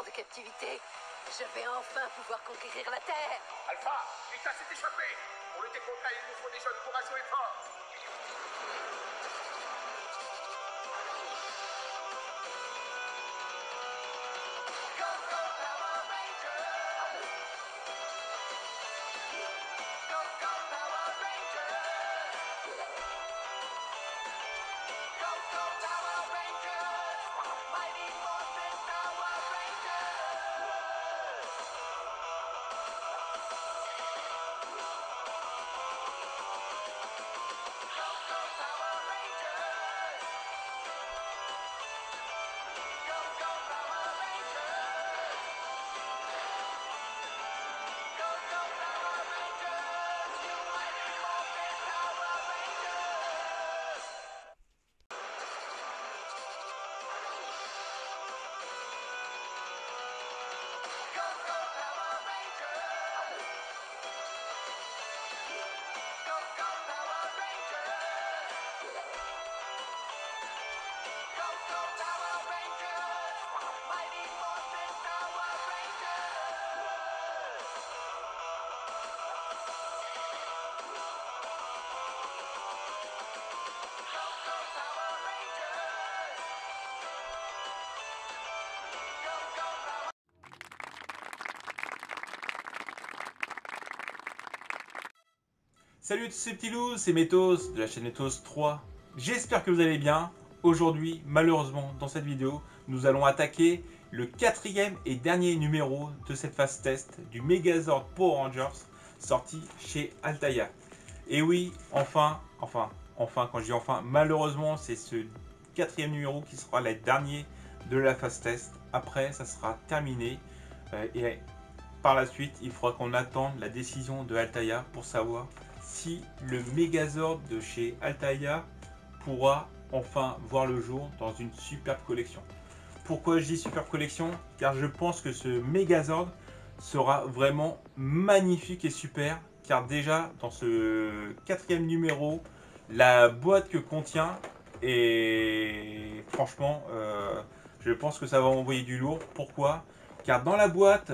ans de captivité, je vais enfin pouvoir conquérir la Terre. Alpha, Ita s'est échappé. Pour lutter contre elle, il nous faut des jeunes courageux et forts. Salut à tous ces petits loups, c'est Métos de la chaîne Métos 3. J'espère que vous allez bien. Aujourd'hui, malheureusement, dans cette vidéo, nous allons attaquer le quatrième et dernier numéro de cette phase test du Megazord Power Rangers sorti chez Altaïa. Et oui, enfin, quand je dis enfin, malheureusement, c'est ce quatrième numéro qui sera le dernier de la phase test. Après, ça sera terminé et par la suite, il faudra qu'on attende la décision de Altaïa pour savoir si le Megazord de chez Altaïa pourra enfin voir le jour dans une superbe collection. Pourquoi je dis superbe collection? Car je pense que ce Megazord sera vraiment magnifique et super. Car déjà dans ce quatrième numéro, la boîte que contient est franchement, je pense que ça va envoyer du lourd. Pourquoi? Car dans la boîte,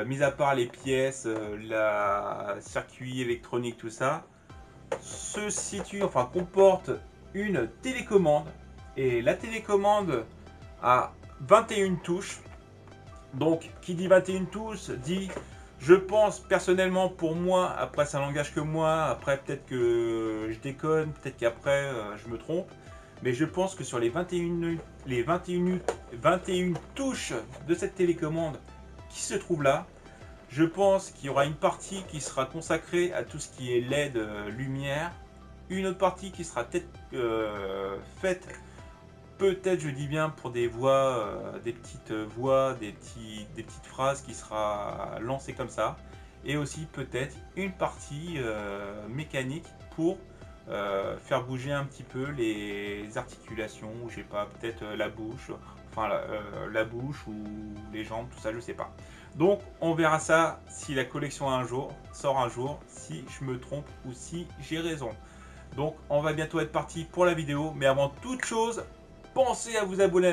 mis à part les pièces, la circuit électronique, tout ça, se situe, enfin comporte une télécommande. Et la télécommande a 21 touches. Donc, qui dit 21 touches, dit, je pense personnellement pour moi, après ça n'engage que moi, après peut-être que je déconne, peut-être qu'après je me trompe. Mais je pense que sur les 21 touches de cette télécommande qui se trouve là, je pense qu'il y aura une partie qui sera consacrée à tout ce qui est LED, lumière, une autre partie qui sera peut-être faite, peut-être je dis bien pour des voix, des petites voix, des petites phrases qui sera lancée comme ça, et aussi peut-être une partie mécanique pour faire bouger un petit peu les articulations, ou je sais pas, peut-être la bouche, enfin la bouche ou les jambes, tout ça, je sais pas. Donc on verra ça si la collection sort un jour, si je me trompe ou si j'ai raison. Donc on va bientôt être parti pour la vidéo, mais avant toute chose, pensez à vous abonner à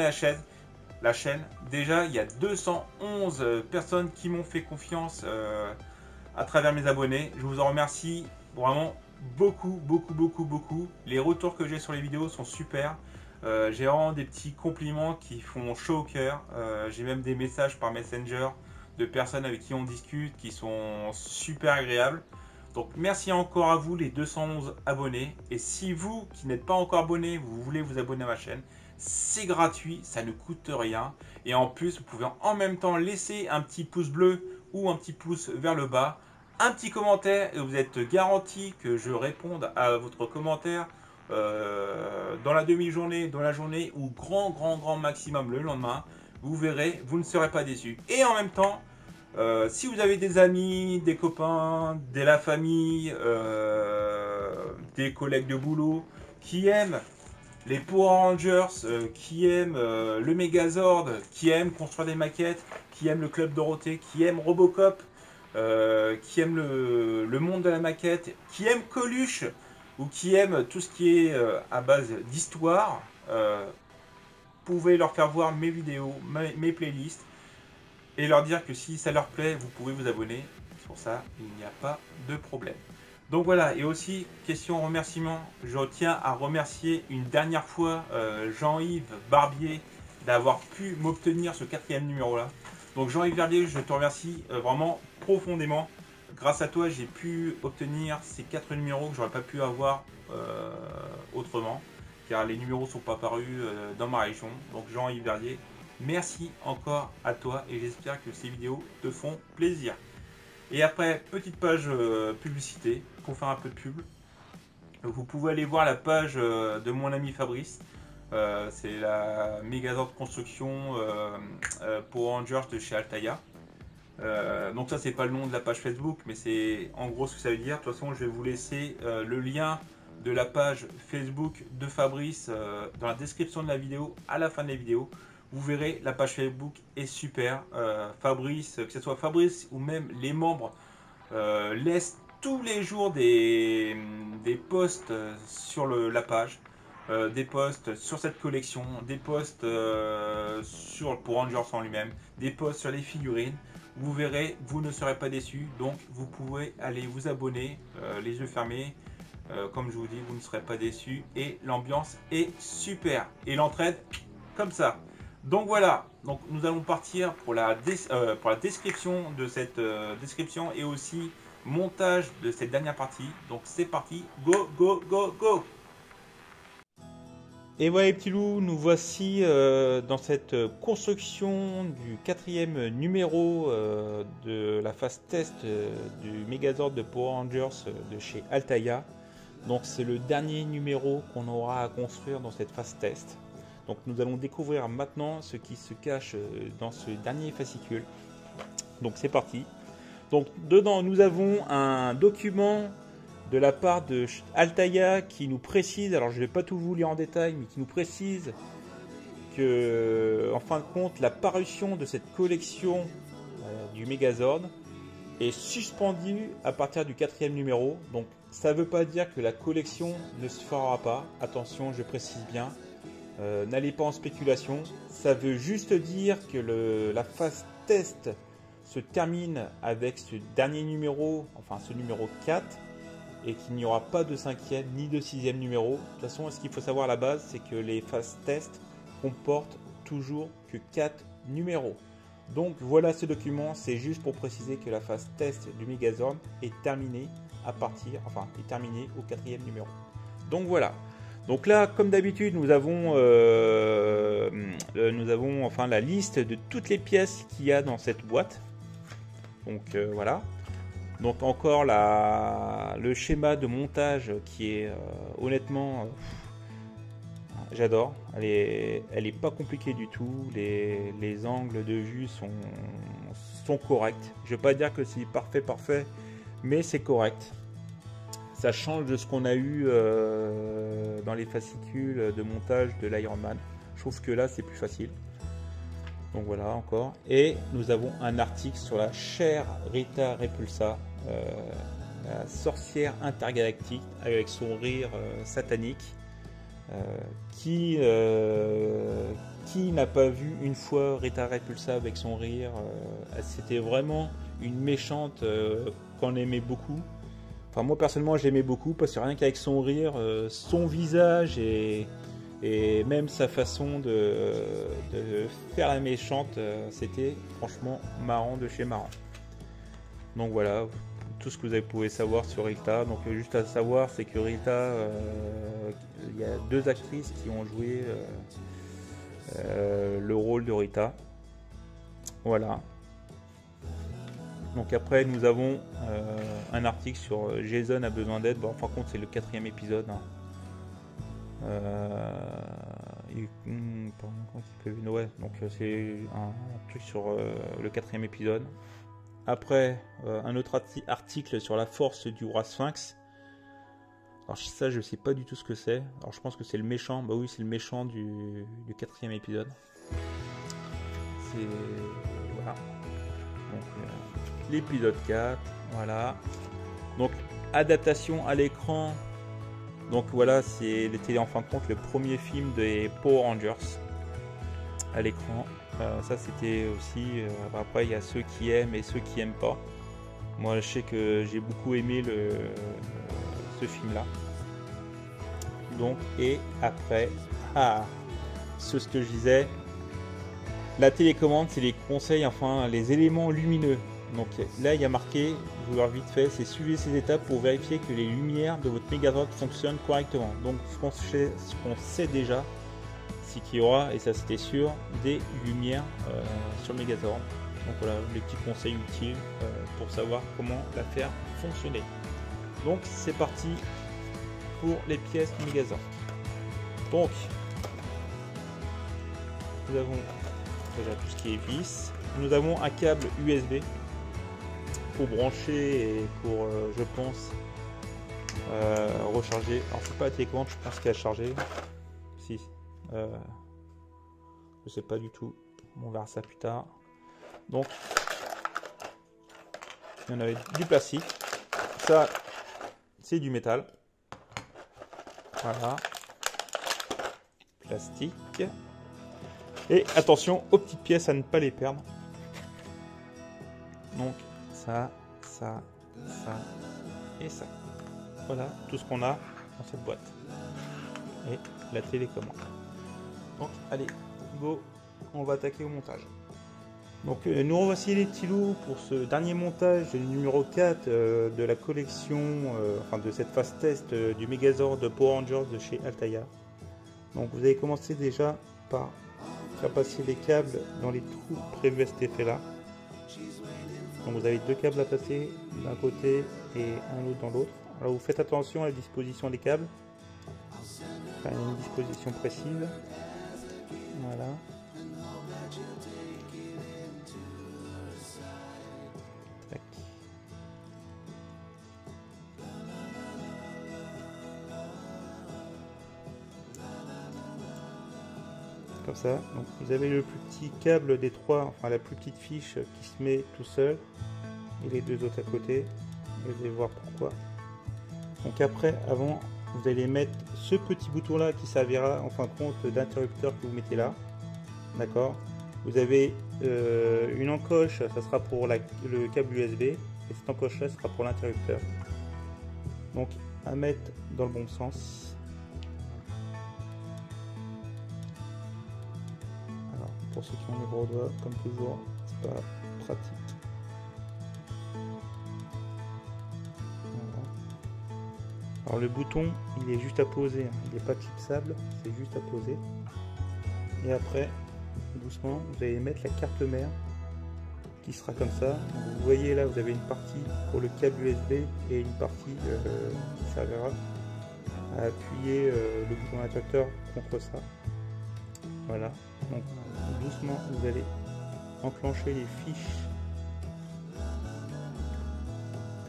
la chaîne. Déjà il y a 211 personnes qui m'ont fait confiance à travers mes abonnés. Je vous en remercie vraiment beaucoup. Les retours que j'ai sur les vidéos sont super. J'ai vraiment des petits compliments qui font chaud au cœur. J'ai même des messages par Messenger de personnes avec qui on discute qui sont super agréables. Donc merci encore à vous les 211 abonnés. Et si vous qui n'êtes pas encore abonné, vous voulez vous abonner à ma chaîne, c'est gratuit, ça ne coûte rien. Et en plus, vous pouvez en même temps laisser un petit pouce bleu ou un petit pouce vers le bas, un petit commentaire, et vous êtes garanti que je réponde à votre commentaire dans la demi-journée, dans la journée ou grand maximum le lendemain. Vous verrez, vous ne serez pas déçus. Et en même temps, si vous avez des amis, des copains, de la famille, des collègues de boulot qui aiment les Power Rangers, qui aiment le Megazord, qui aiment construire des maquettes, qui aiment le Club Dorothée, qui aiment Robocop, qui aiment le monde de la maquette, qui aiment Coluche, ou qui aiment tout ce qui est à base d'histoire, pouvez leur faire voir mes vidéos, mes playlists. et leur dire que si ça leur plaît, vous pouvez vous abonner. Pour ça, il n'y a pas de problème. Donc voilà, et aussi, question remerciement, je tiens à remercier une dernière fois Jean-Yves Barbier d'avoir pu m'obtenir ce 4e numéro là. Donc Jean-Yves Barbier, je te remercie vraiment profondément. Grâce à toi, j'ai pu obtenir ces 4 numéros que j'aurais pas pu avoir autrement, car les numéros sont pas parus dans ma région. Donc Jean-Yves Barbier, merci encore à toi et j'espère que ces vidéos te font plaisir. Et après, petite page publicité, pour faire un peu de pub. Vous pouvez aller voir la page de mon ami Fabrice. C'est la Megazord Construction pour Rangers de chez Altaïa. Donc ça, c'est pas le nom de la page Facebook, mais c'est en gros ce que ça veut dire. De toute façon, je vais vous laisser le lien de la page Facebook de Fabrice dans la description de la vidéo, à la fin de la vidéo. Vous verrez, la page Facebook est super. Fabrice, que ce soit Fabrice ou même les membres, laissent tous les jours des posts sur la page, des posts sur cette collection, des posts pour Rangers en lui-même, des posts sur les figurines. Vous verrez, vous ne serez pas déçus. Donc vous pouvez aller vous abonner, les yeux fermés. Comme je vous dis, vous ne serez pas déçus. Et l'ambiance est super. Et l'entraide, comme ça. Donc voilà, donc nous allons partir pour la description de cette description et aussi montage de cette dernière partie. Donc c'est parti, go, go, go, go! Et voilà les petits loups, nous voici dans cette construction du 4e numéro de la phase test du Megazord de Power Rangers de chez Altaïa. Donc c'est le dernier numéro qu'on aura à construire dans cette phase test. Donc nous allons découvrir maintenant ce qui se cache dans ce dernier fascicule. Donc c'est parti. Donc dedans nous avons un document de la part de Altaïa qui nous précise, alors je ne vais pas tout vous lire en détail, mais qui nous précise que en fin de compte la parution de cette collection du Megazord est suspendue à partir du 4e numéro. Donc ça ne veut pas dire que la collection ne se fera pas, attention je précise bien. N'allez pas en spéculation, ça veut juste dire que la phase test se termine avec ce dernier numéro, enfin ce numéro 4, et qu'il n'y aura pas de 5e ni de 6e numéro. De toute façon, ce qu'il faut savoir à la base, c'est que les phases test comportent toujours que 4 numéros. Donc voilà ce document, c'est juste pour préciser que la phase test du Megazord est terminée est terminée au 4e numéro. Donc voilà. Donc là, comme d'habitude, nous avons enfin la liste de toutes les pièces qu'il y a dans cette boîte. Donc voilà. Donc encore le schéma de montage qui est honnêtement, j'adore. Elle est pas compliquée du tout. Les angles de vue sont corrects. Je vais pas dire que c'est parfait, mais c'est correct. Ça change de ce qu'on a eu dans les fascicules de montage de l'Iron Man. Je trouve que là c'est plus facile. Donc voilà encore. Et nous avons un article sur la chère Rita Repulsa, la sorcière intergalactique avec son rire satanique. Qui n'a pas vu une fois Rita Repulsa avec son rire? C'était vraiment une méchante qu'on aimait beaucoup. Enfin moi personnellement je l'aimais beaucoup parce que rien qu'avec son rire, son visage et même sa façon de faire la méchante, c'était franchement marrant de chez marrant. Donc voilà, tout ce que vous pouvez savoir sur Rita. Donc juste à savoir, c'est que Rita, il y a 2 actrices qui ont joué le rôle de Rita. Voilà. Donc après nous avons un article sur Jason a besoin d'aide. Bon, en fin de compte c'est le 4e épisode. Hein. Ouais, donc c'est un truc sur le 4e épisode. Après un autre article sur la force du roi Sphinx. Alors ça je sais pas du tout ce que c'est. Alors je pense que c'est le méchant. Bah oui, c'est le méchant du 4e épisode. C'est voilà. Donc l'épisode 4, voilà. Donc adaptation à l'écran. Donc voilà, c'était en fin de compte le premier film des Power Rangers. à l'écran. Ça c'était aussi, après il y a ceux qui aiment et ceux qui aiment pas. Moi je sais que j'ai beaucoup aimé ce film là. Donc et après, ce que je disais, la télécommande c'est les conseils, enfin les éléments lumineux. Donc là il y a marqué, je vous le vite fait, c'est suivez ces étapes pour vérifier que les lumières de votre Megazord fonctionnent correctement. Donc ce qu'on sait déjà, c'est qu'il y aura, et ça c'était sûr, des lumières sur le Megazord. Donc voilà les petits conseils utiles pour savoir comment la faire fonctionner. Donc c'est parti pour les pièces du Megazord. Donc nous avons déjà tout ce qui est vis. Nous avons un câble USB pour brancher et pour, je pense, recharger. Alors c'est pas la télécommande, je pense qu'elle a chargé. Si, je sais pas du tout. On verra ça plus tard. Donc, il y en avait du plastique. Ça, c'est du métal. Voilà. Plastique. Et attention aux petites pièces à ne pas les perdre. Donc, ça et ça. Voilà tout ce qu'on a dans cette boîte. Et la télécommande. Donc, allez, go, on va attaquer au montage. Donc, nous revoici les petits loups pour ce dernier montage numéro 4 de la collection, enfin de cette phase test du Megazord de Power Rangers de chez Altaïa. Donc, vous avez commencé déjà par faire passer les câbles dans les trous prévus à cet effet là. Donc vous avez deux câbles à passer d'un côté et un autre dans l'autre. Alors vous faites attention à la disposition des câbles, enfin une disposition précise. Voilà. Tac. Comme ça, donc vous avez le plus petit câble des trois, enfin la plus petite fiche qui se met tout seul, et les deux autres à côté, et vous allez voir pourquoi. Donc après, avant, vous allez mettre ce petit bouton là qui servira en fin de compte d'interrupteur que vous mettez là, d'accord. Vous avez une encoche, ça sera pour le câble USB, et cette encoche là sera pour l'interrupteur. Donc à mettre dans le bon sens. Pour ceux qui ont les gros doigts, comme toujours, c'est pas pratique. Voilà. Alors le bouton, il est juste à poser, hein. Il n'est pas clipsable, c'est juste à poser. Et après, doucement, vous allez mettre la carte mère qui sera comme ça. Vous voyez là, vous avez une partie pour le câble USB et une partie qui servira à appuyer le bouton d'interrupteur contre ça. Voilà. Donc doucement, vous allez enclencher les fiches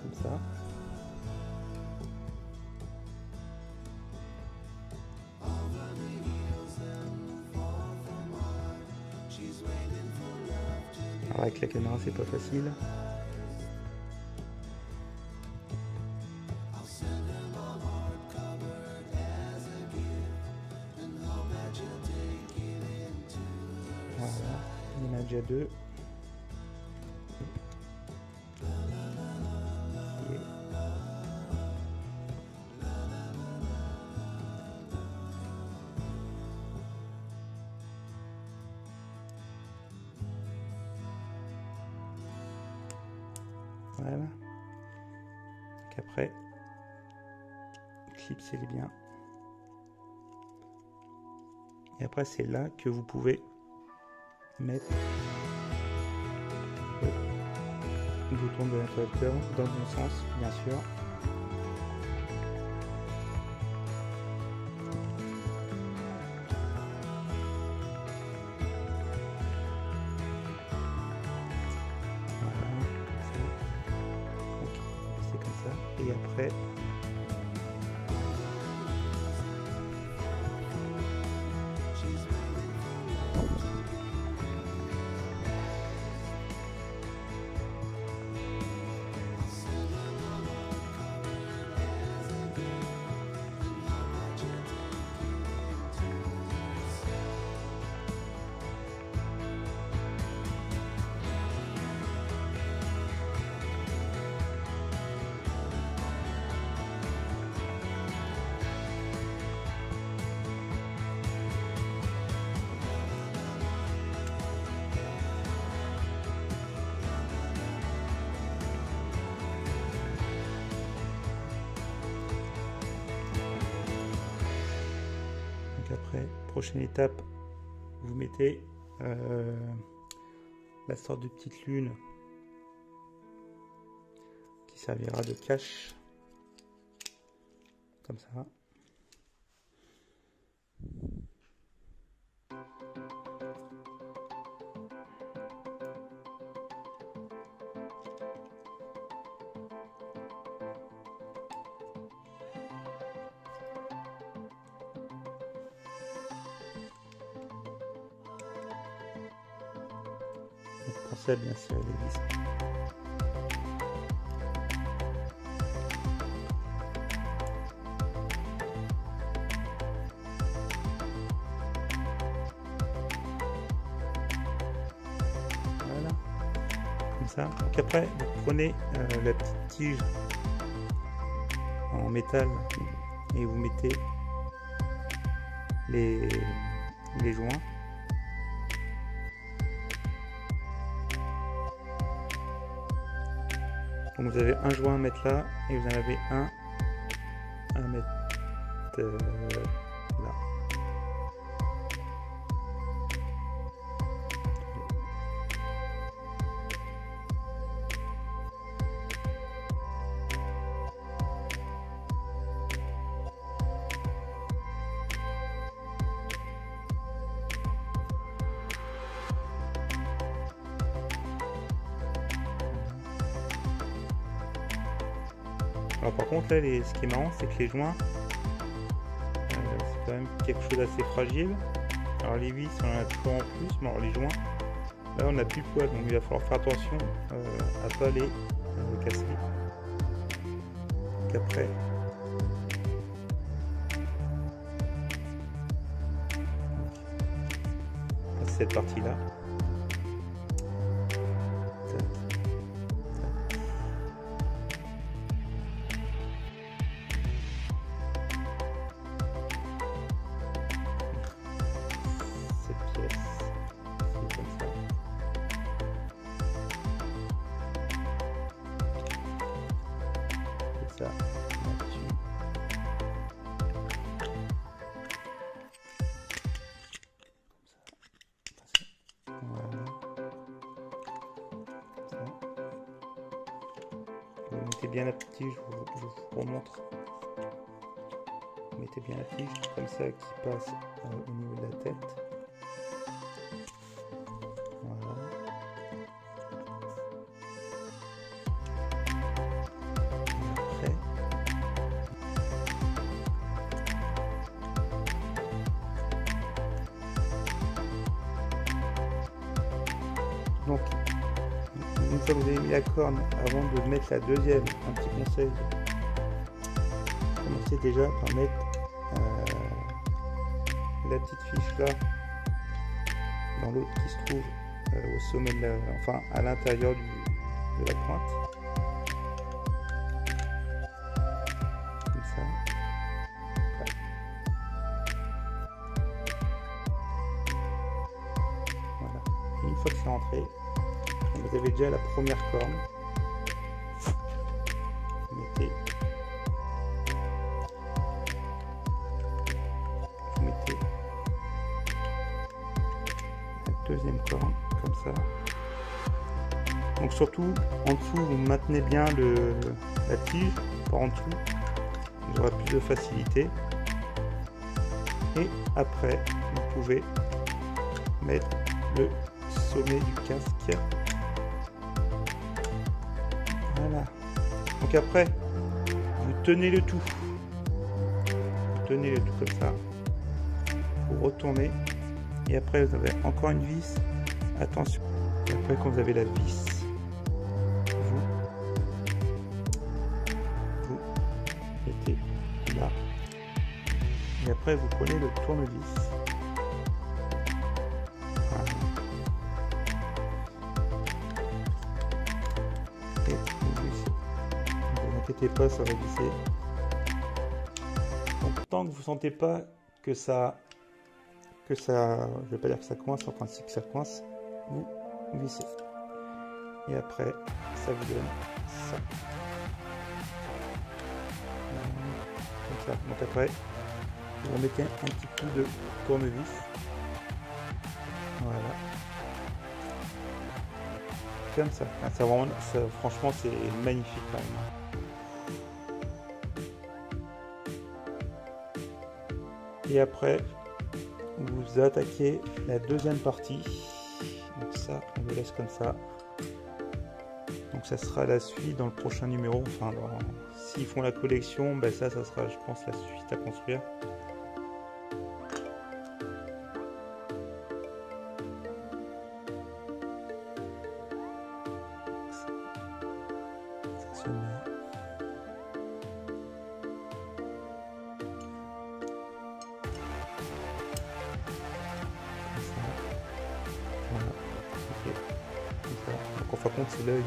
comme ça. Alors avec la caméra, c'est pas facile. Il y en a déjà deux. Voilà. Donc après, clipsez-les bien. Et après, c'est là que vous pouvez mettre le bouton de l'interrupteur dans le bon sens, bien sûr. Voilà, c'est comme ça. Et après, après, prochaine étape, vous mettez la sorte de petite lune qui servira de cache, comme ça. Pensez à bien serrer les vis. Voilà, comme ça. Donc après, vous prenez la petite tige en métal et vous mettez les joints. Donc vous avez un joint à mettre là et vous en avez un à mettre là. Alors par contre là, ce qui est marrant, c'est que les joints, c'est quand même quelque chose d'assez fragile. Alors les vis, on en a toujours en plus, mais alors les joints, là on n'a plus de poids, donc il va falloir faire attention à pas les casser. Donc après, cette partie-là. Vous mettez bien la tige, je vous remontre. Vous mettez bien la tige comme ça qui passe au niveau de la tête. Voilà. Et après, donc une fois que vous avez mis la corne, avant de mettre la deuxième, un petit conseil, commencez déjà par mettre la petite fiche là dans l'autre qui se trouve au sommet de la, enfin à l'intérieur de la pointe, comme ça. Voilà. Et une fois que c'est rentré, vous avez déjà la première corne. Vous mettez la deuxième corne comme ça. Donc surtout en dessous vous maintenez bien la tige par en dessous, vous aurez plus de facilité. Et après vous pouvez mettre le sommet du casque. Voilà. Donc après, vous tenez le tout. Vous tenez le tout comme ça. Vous retournez. Et après, vous avez encore une vis. Attention. Et après, quand vous avez la vis, vous mettez là. Et après, vous prenez le tournevis. Voilà. Et vous vissez. Ne vous inquiétez pas, ça va visser. Donc tant que vous ne sentez pas que ça, je vais pas dire que ça coince, enfin si que ça coince, vous vissez. Et après, ça vous donne ça. Comme ça. Donc après, Vous remettez un petit coup de tournevis. Voilà. Comme ça. Ah, ça, vraiment, ça franchement, c'est magnifique quand même. Et après, vous attaquez la deuxième partie. Donc ça, on le laisse comme ça. Donc ça sera la suite dans le prochain numéro. Enfin, s'ils font la collection, ben ça sera, je pense, la suite à construire. Ça se met. Voilà. Ok. Comme ça. Donc en fin de compte c'est l'œil.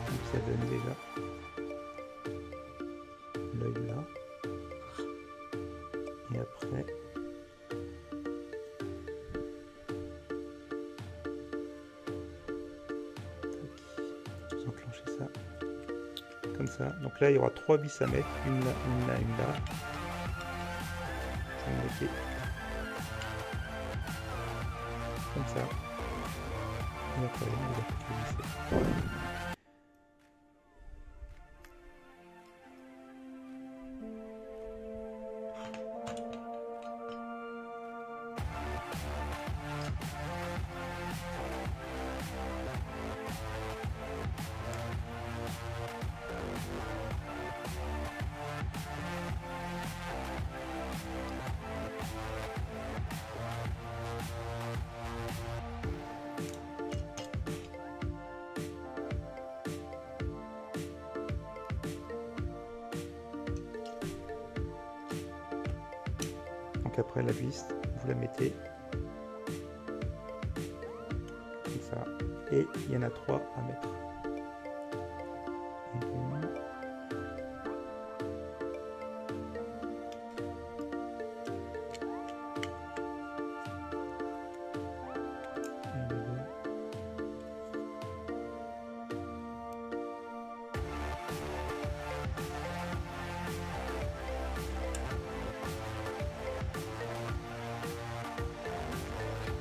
Donc ça donne déjà l'œil là. Et après vous enclenchez ça comme ça. Donc là il y aura 3 vis à mettre, une là, une là, une là. Vous mettez comme ça. Et après vous allez visser. Donc après la vis, vous la mettez comme ça. Et il y en a 3 à mettre.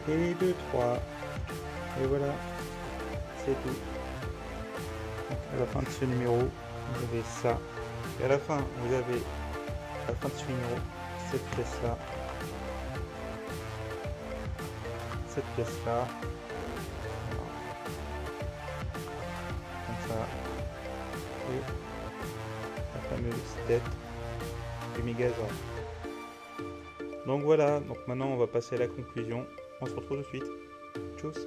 Et 2, 3. Et voilà, c'est tout. Donc à la fin de ce numéro, vous avez ça. Et à la fin, vous avez, à la fin de ce numéro, cette pièce-là. Cette pièce-là. Voilà. Comme ça. Et la fameuse tête du Megazord. Donc voilà, donc maintenant on va passer à la conclusion. On se retrouve tout de suite. Tchuss.